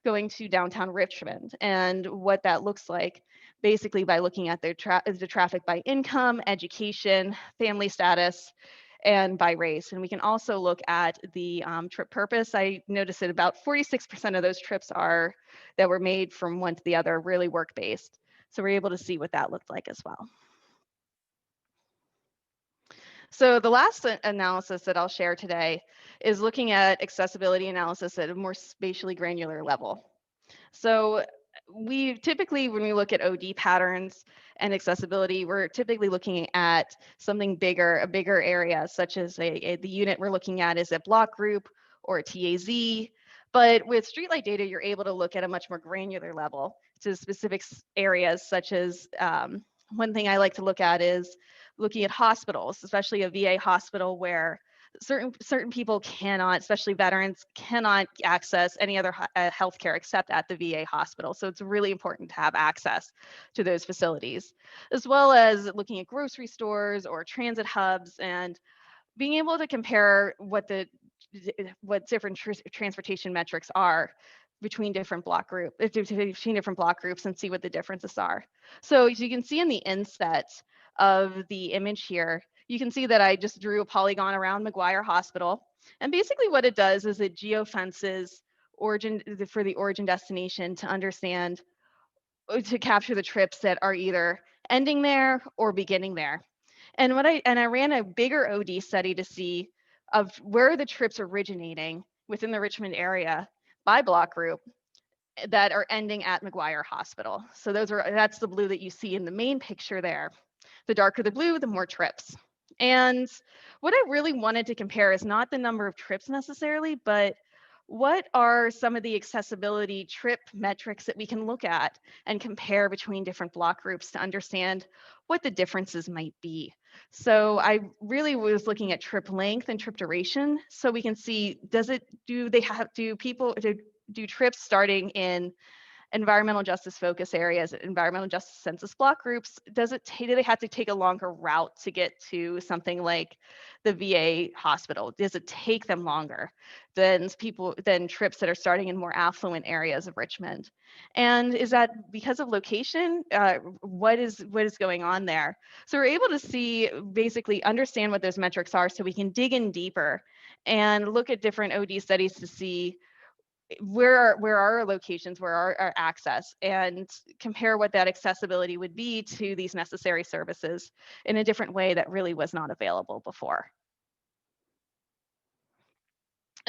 Speaker 2: going to downtown Richmond and what that looks like, basically by looking at the traffic by income, education, family status, and by race. And we can also look at the trip purpose. I noticed that about 46% of those trips that were made from one to the other really work-based. So we're able to see what that looked like as well. So the last analysis that I'll share today is looking at accessibility analysis at a more spatially granular level. So we typically, when we look at OD patterns and accessibility, we're typically looking at something bigger, a bigger area, such as the unit we're looking at is a block group or a TAZ. But with StreetLight data, you're able to look at a much more granular level to specific areas, such as one thing I like to look at is looking at hospitals, especially a VA hospital where certain people cannot, especially veterans, cannot access any other healthcare except at the VA hospital. So it's really important to have access to those facilities, as well as looking at grocery stores or transit hubs and being able to compare what different transportation metrics are between different block groups and see what the differences are. So as you can see in the inset of the image here, you can see that I just drew a polygon around McGuire Hospital. And basically what it does is it geofences for the origin destination to understand, to capture the trips that are either ending there or beginning there. And I ran a bigger OD study to see of where the trips originating within the Richmond area by block group that are ending at McGuire Hospital. So that's the blue that you see in the main picture there. The darker the blue, the more trips. And what I really wanted to compare is not the number of trips necessarily, but what are some of the accessibility trip metrics that we can look at and compare between different block groups to understand what the differences might be. So I really was looking at trip length and trip duration, so we can see, do trips starting in environmental justice focus areas, environmental justice census block groups, do they have to take a longer route to get to something like the VA hospital? Does it take them longer than trips that are starting in more affluent areas of Richmond? And is that because of location? What is going on there? So we're able to see, basically understand what those metrics are so we can dig in deeper and look at different OD studies to see where are our locations, where are our access, and compare what that accessibility would be to these necessary services in a different way that really was not available before.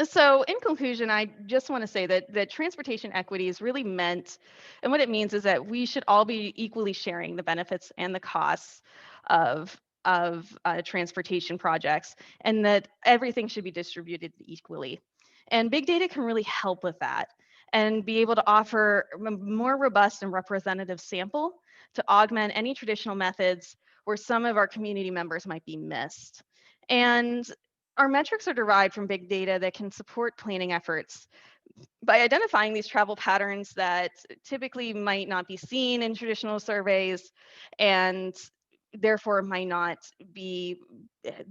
Speaker 2: So in conclusion, I just want to say that transportation equity is really meant, and what it means is that we should all be equally sharing the benefits and the costs of transportation projects, and that everything should be distributed equally. And big data can really help with that and be able to offer a more robust and representative sample to augment any traditional methods where some of our community members might be missed. And our metrics are derived from big data that can support planning efforts by identifying these travel patterns that typically might not be seen in traditional surveys and therefore might not be,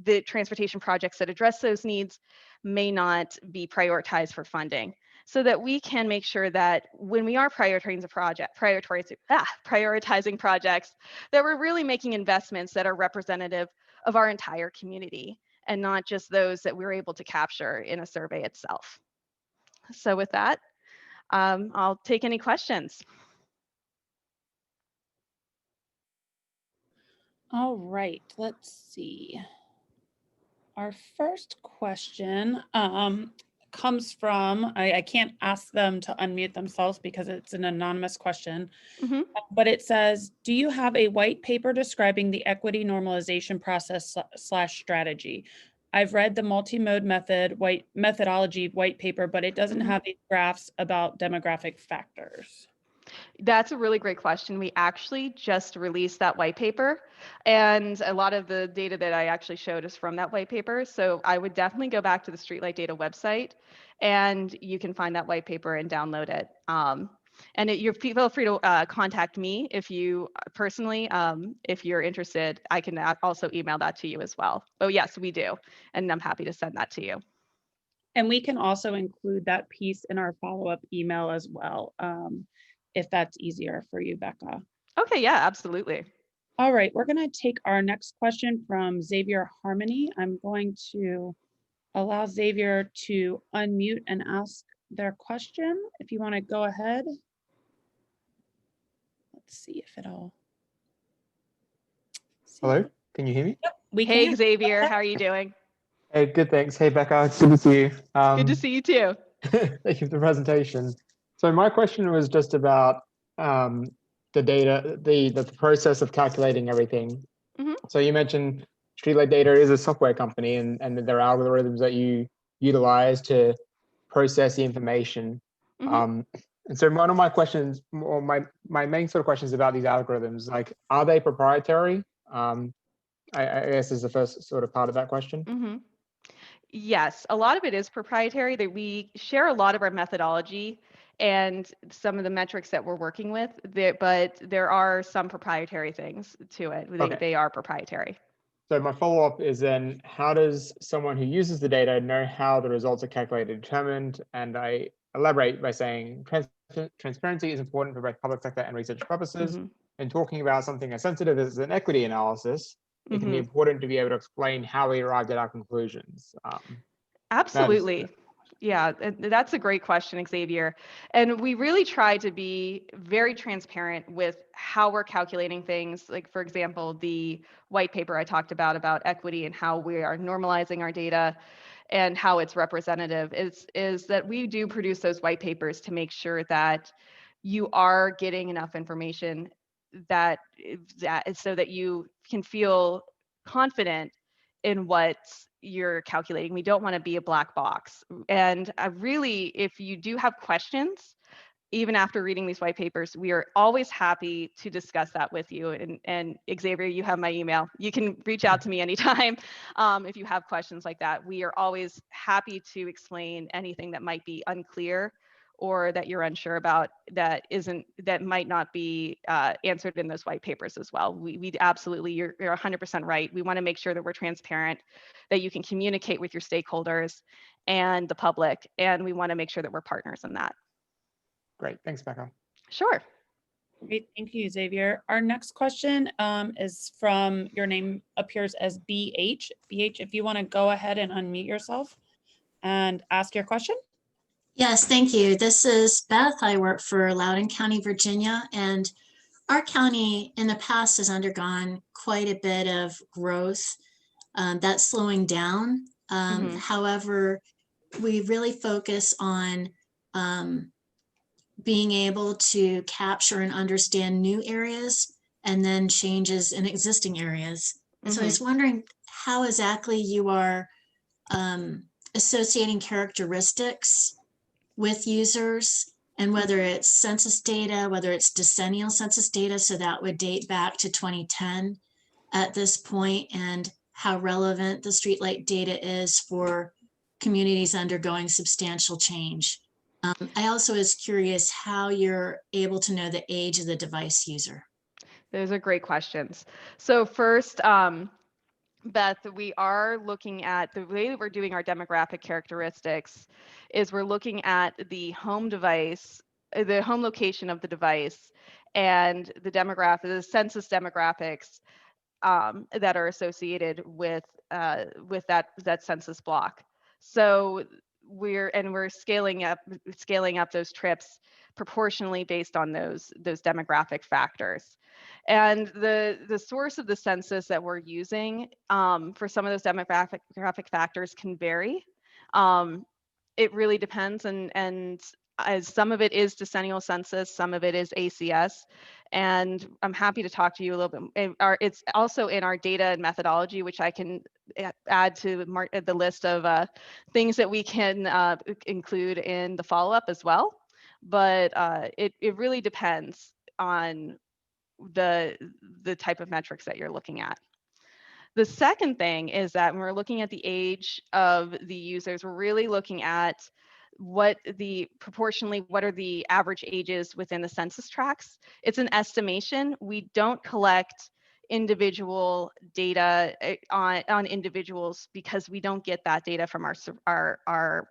Speaker 2: the transportation projects that address those needs may not be prioritized for funding, so that we can make sure that when we are prioritizing projects, that we're really making investments that are representative of our entire community and not just those that we're able to capture in a survey itself. So with that, I'll take any questions.
Speaker 1: All right, let's see. Our first question, comes from, I can't ask them to unmute themselves because it's an anonymous question,
Speaker 2: Mhm.
Speaker 1: but it says, do you have a white paper describing the equity normalization process slash strategy? I've read the multi-mode methodology white paper, but it doesn't
Speaker 2: Mhm.
Speaker 1: have these graphs about demographic factors.
Speaker 2: That's a really great question. We actually just released that white paper, and a lot of the data that I actually showed is from that white paper. So I would definitely go back to the StreetLight Data website, and you can find that white paper and download it. And you feel free to contact me if you personally, if you're interested. I can also email that to you as well. Oh yes, we do, and I'm happy to send that to you.
Speaker 1: And we can also include that piece in our follow-up email as well, if that's easier for you, Becca.
Speaker 2: Okay, yeah, absolutely.
Speaker 1: All right, we're going to take our next question from Xavier Harmony. I'm going to allow Xavier to unmute and ask their question. If you want to go ahead. Let's see if it'll.
Speaker 3: Hello, can you hear me?
Speaker 1: Yep, we
Speaker 2: Hey
Speaker 1: can.
Speaker 2: Xavier, how are you doing?
Speaker 3: Hey, good, thanks. Hey, Becca, good to see you.
Speaker 2: Good to see you too.
Speaker 3: Thank you for the presentation. So my question was just about the data, the process of calculating everything.
Speaker 2: Mhm.
Speaker 3: So you mentioned StreetLight Data is a software company, and there are algorithms that you utilize to process the information.
Speaker 2: Mhm.
Speaker 3: And so one of my questions, or my main sort of questions about these algorithms, like, are they proprietary? I guess is the first sort of part of that question.
Speaker 2: Mhm. Yes, a lot of it is proprietary. That we share a lot of our methodology and some of the metrics that we're working with, but there are some proprietary things to it.
Speaker 3: Okay.
Speaker 2: They are proprietary.
Speaker 3: So my follow-up is then, how does someone who uses the data know how the results are calculated and determined? And I elaborate by saying transparency is important for both public sector and research purposes.
Speaker 2: Mhm.
Speaker 3: And talking about something as sensitive as an equity analysis, it can be
Speaker 2: Mhm.
Speaker 3: important to be able to explain how we arrived at our conclusions. That is,
Speaker 2: Absolutely. Yeah, that's a great question, Xavier. And we really try to be very transparent with how we're calculating things. Like, for example, the white paper I talked about equity and how we are normalizing our data and how it's representative is that we do produce those white papers to make sure that you are getting enough information that so that you can feel confident in what you're calculating. We don't want to be a black box. And really, if you do have questions, even after reading these white papers, we are always happy to discuss that with you. And Xavier, you have my email. You can reach out to me anytime if you have questions like that. We are always happy to explain anything that might be unclear or that you're unsure about that might not be answered in those white papers as well. We absolutely, you're 100% right. We want to make sure that we're transparent, that you can communicate with your stakeholders and the public, and we want to make sure that we're partners in that.
Speaker 3: great. Thanks, Becca.
Speaker 2: Sure.
Speaker 1: Great, thank you, Xavier. Our next question is from, your name appears as BH. BH, if you want to go ahead and unmute yourself and ask your question.
Speaker 4: Yes, thank you. This is Beth. I work for Loudoun County, Virginia, and our county in the past has undergone quite a bit of growth. That's slowing down. However, we really focus on being able to capture and understand new areas and then changes in existing areas. And so I was wondering how exactly you are associating characteristics with users, and whether it's census data, whether it's decennial census data, so that would date back to 2010 at this point, and how relevant the StreetLight data is for communities undergoing substantial change. I also was curious how you're able to know the age of the device user.
Speaker 2: Those are great questions. So first, Beth, we are looking at the way that we're doing our demographic characteristics is we're looking at the home device, the home location of the device, and the census demographics that are associated with that census block. So we're scaling up those trips proportionally based on those demographic factors. And the source of the census that we're using for some of those demographic factors can vary. it really depends, and as some of it is decennial census, some of it is ACS, and I'm happy to talk to you a little bit. It's also in our data and methodology, which I can add to the list of things that we can include in the follow-up as well. But it really depends on the type of metrics that you're looking at. The second thing is that when we're looking at the age of the users, we're really looking at what are the average ages within the census tracts. It's an estimation. We don't collect individual data on individuals because we don't get that data from our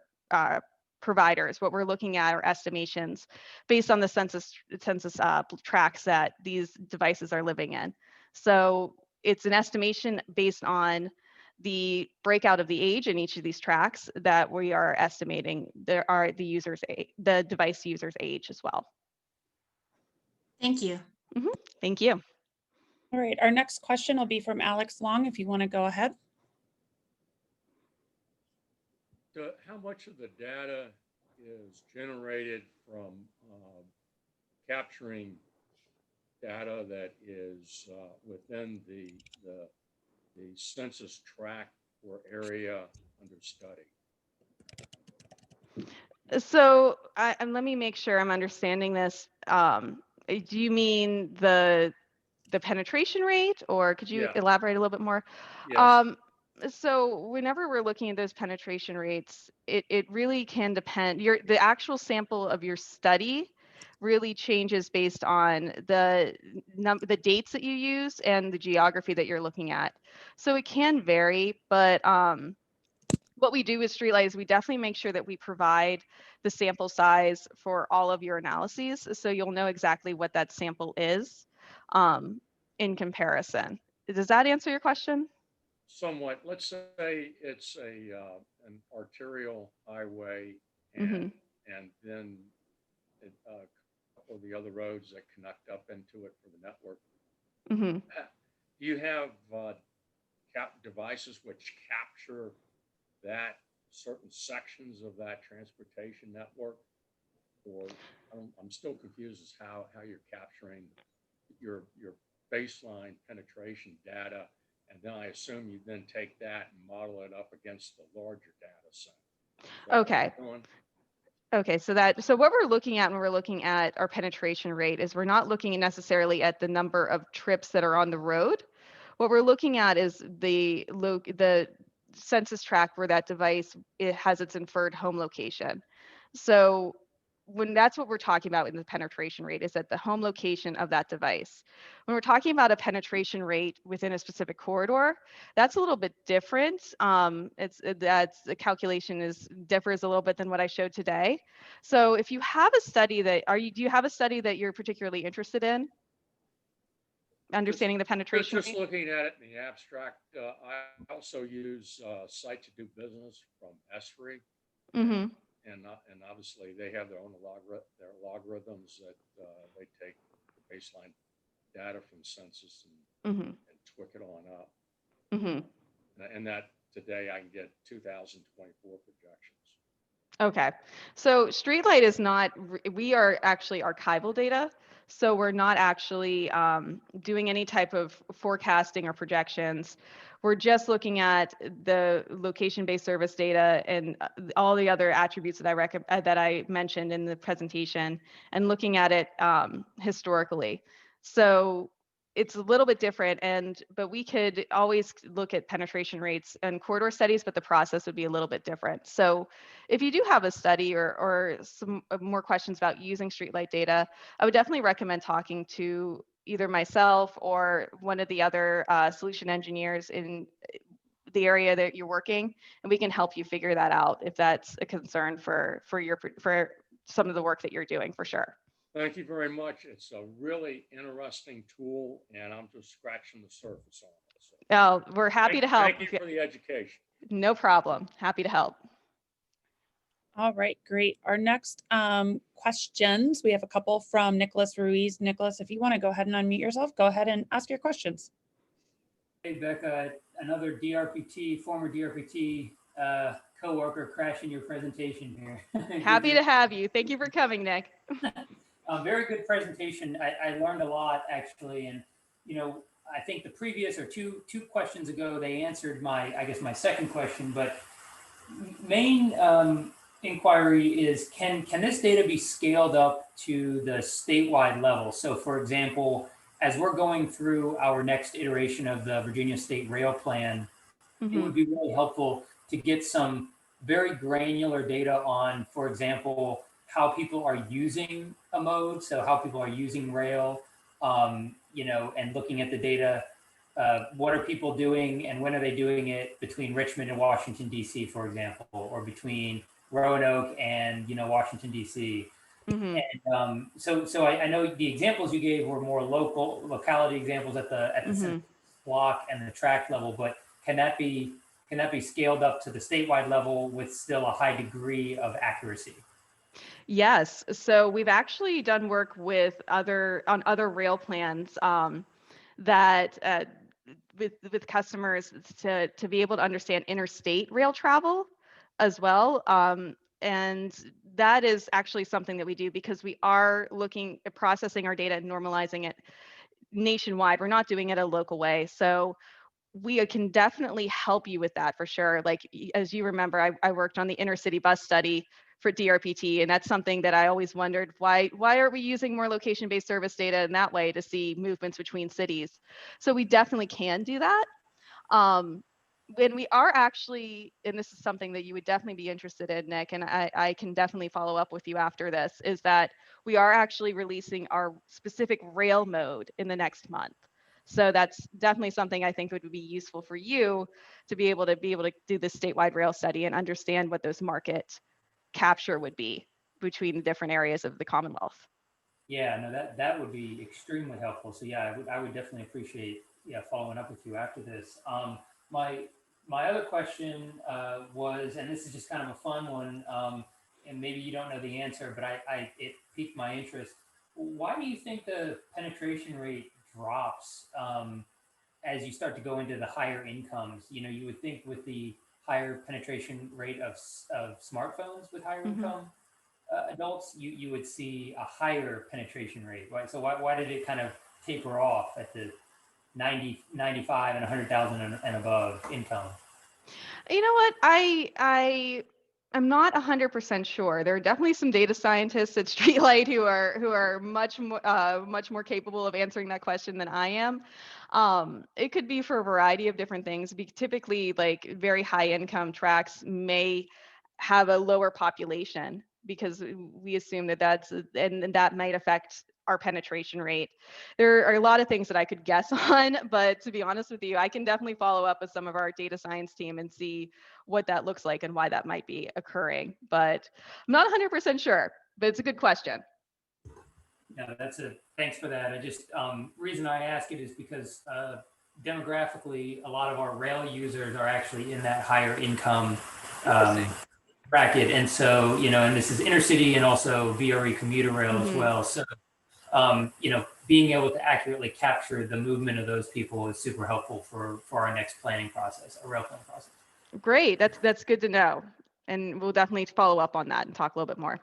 Speaker 2: providers. What we're looking at are estimations based on the census tracts that these devices are living in. So it's an estimation based on the breakout of the age in each of these tracks that we are estimating the device user's age as well.
Speaker 4: Thank you.
Speaker 2: Thank you.
Speaker 1: All right, our next question will be from Alex Long, if you want to go ahead.
Speaker 5: So how much of the data is generated from capturing data that is within the census tract or area under study?
Speaker 2: So let me make sure I'm understanding this. Do you mean the penetration rate, or could you elaborate a little bit more?
Speaker 5: Yes.
Speaker 2: So whenever we're looking at those penetration rates, it really can depend. The actual sample of your study really changes based on the dates that you use and the geography that you're looking at. So it can vary, but what we do with StreetLight is we definitely make sure that we provide the sample size for all of your analyses, so you'll know exactly what that sample is in comparison. Does that answer your question?
Speaker 5: Somewhat. Let's say it's an arterial highway, and then a couple of the other roads that connect up into it for the network. Do you have devices which capture that certain sections of that transportation network? Or I'm still confused as how you're capturing your baseline penetration data, and then I assume you then take that and model it up against the larger data set.
Speaker 2: Okay. Okay, so what we're looking at when we're looking at our penetration rate is we're not looking necessarily at the number of trips that are on the road. What we're looking at is the census tract where that device has its inferred home location. So that's what we're talking about in the penetration rate, is at the home location of that device. When we're talking about a penetration rate within a specific corridor, that's a little bit different. The calculation differs a little bit than what I showed today. So if you have a study do you have a study that you're particularly interested in? Understanding the penetration
Speaker 5: Just
Speaker 2: rate?
Speaker 5: looking at it in the abstract, I also use Site to Do Business from Esri. And obviously they have their own logarithms that they take the baseline data from census and twick it on up. And that today I can get 2024 projections.
Speaker 2: Okay, so StreetLight is not, we are actually archival data. So we're not actually doing any type of forecasting or projections. We're just looking at the location-based service data and all the other attributes that I mentioned in the presentation, and looking at it historically. So it's a little bit different, but we could always look at penetration rates and corridor studies, but the process would be a little bit different. So if you do have a study or some more questions about using StreetLight data, I would definitely recommend talking to either myself or one of the other solution engineers in the area that you're working, and we can help you figure that out if that's a concern for some of the work that you're doing, for sure.
Speaker 5: Thank you very much. It's a really interesting tool, and I'm just scratching the surface on it. So
Speaker 2: Well, we're happy to help.
Speaker 5: Thank you for the education.
Speaker 2: No problem. Happy to help.
Speaker 1: All right, great. Our next questions, we have a couple from Nicholas Ruiz. Nicholas, if you want to go ahead and unmute yourself, go ahead and ask your questions.
Speaker 6: Hey, Becca, another DRPT, former DRPT coworker crashing your presentation here.
Speaker 2: Happy to have you. Thank you for coming, Nick.
Speaker 6: Very good presentation. I learned a lot actually, and I think the previous or two questions ago they answered my second question, but main inquiry is can this data be scaled up to the statewide level? So for example, as we're going through our next iteration of the Virginia State Rail Plan, it would be really helpful to get some very granular data on, for example, how people are using a mode, so how people are using rail, and looking at the data. What are people doing and when are they doing it between Richmond and Washington, D.C., for example, or between Roanoke and, Washington, D.C. And so I know the examples you gave were more locality examples at the block and the tract level, but can that be scaled up to the statewide level with still a high degree of accuracy?
Speaker 2: Yes. So we've actually done work with other rail plans that with customers to be able to understand interstate rail travel as well. And that is actually something that we do because we are looking at processing our data and normalizing it nationwide. We're not doing it a local way. So we can definitely help you with that for sure. Like, as you remember, I worked on the intercity bus study for DRPT, and that's something that I always wondered, why aren't we using more location-based service data in that way to see movements between cities? So we definitely can do that. When we are actually, and this is something that you would definitely be interested in, Nick, and I can definitely follow up with you after this, is that we are actually releasing our specific rail mode in the next month. So that's definitely something I think would be useful for you to be able to do this statewide rail study and understand what those market capture would be between the different areas of the Commonwealth.
Speaker 6: Yeah, no, that would be extremely helpful. So yeah, I would definitely appreciate following up with you after this. My other question was, and this is just kind of a fun one, and maybe you don't know the answer, but it piqued my interest. Why do you think the penetration rate drops as you start to go into the higher incomes? You would think with the higher penetration rate of smartphones with higher income adults, you would see a higher penetration rate, right? So why did it kind of taper off at the 90, 95 and 100,000 and above income?
Speaker 2: You know what? I'm not 100% sure. There are definitely some data scientists at StreetLight who are much more capable of answering that question than I am. It could be for a variety of different things. Typically, like very high income tracts may have a lower population because we assume and that might affect our penetration rate. There are a lot of things that I could guess on, but to be honest with you, I can definitely follow up with some of our data science team and see what that looks like and why that might be occurring. But I'm not 100% sure, but it's a good question.
Speaker 6: No, thanks for that. I just, reason I ask it is because demographically, a lot of our rail users are actually in that higher income bracket. And so, and this is intercity and also VRE commuter rail as well. So, being able to accurately capture the movement of those people is super helpful for our next planning process, our rail planning process.
Speaker 2: Great. That's good to know. And we'll definitely follow up on that and talk a little bit more.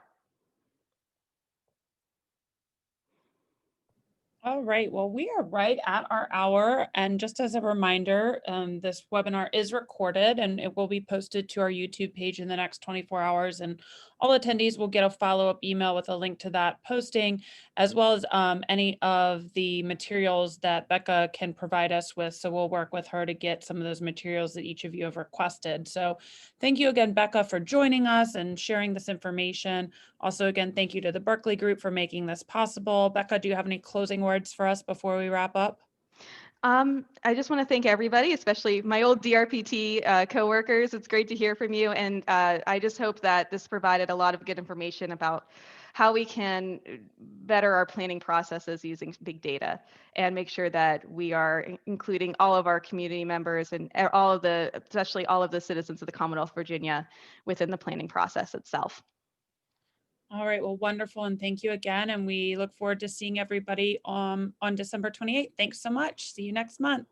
Speaker 1: All right, well, we are right at our hour. And just as a reminder, this webinar is recorded and it will be posted to our YouTube page in the next 24 hours. And all attendees will get a follow-up email with a link to that posting, as well as any of the materials that Becca can provide us with. So we'll work with her to get some of those materials that each of you have requested. So thank you again, Becca, for joining us and sharing this information. Also, again, thank you to the Berkeley Group for making this possible. Becca, do you have any closing words for us before we wrap up?
Speaker 2: I just want to thank everybody, especially my old DRPT coworkers. It's great to hear from you. And I just hope that this provided a lot of good information about how we can better our planning processes using big data and make sure that we are including all of our community members and especially all of the citizens of the Commonwealth of Virginia within the planning process itself.
Speaker 1: All right, well, wonderful. And thank you again. And we look forward to seeing everybody on December 28th. Thanks so much. See you next month.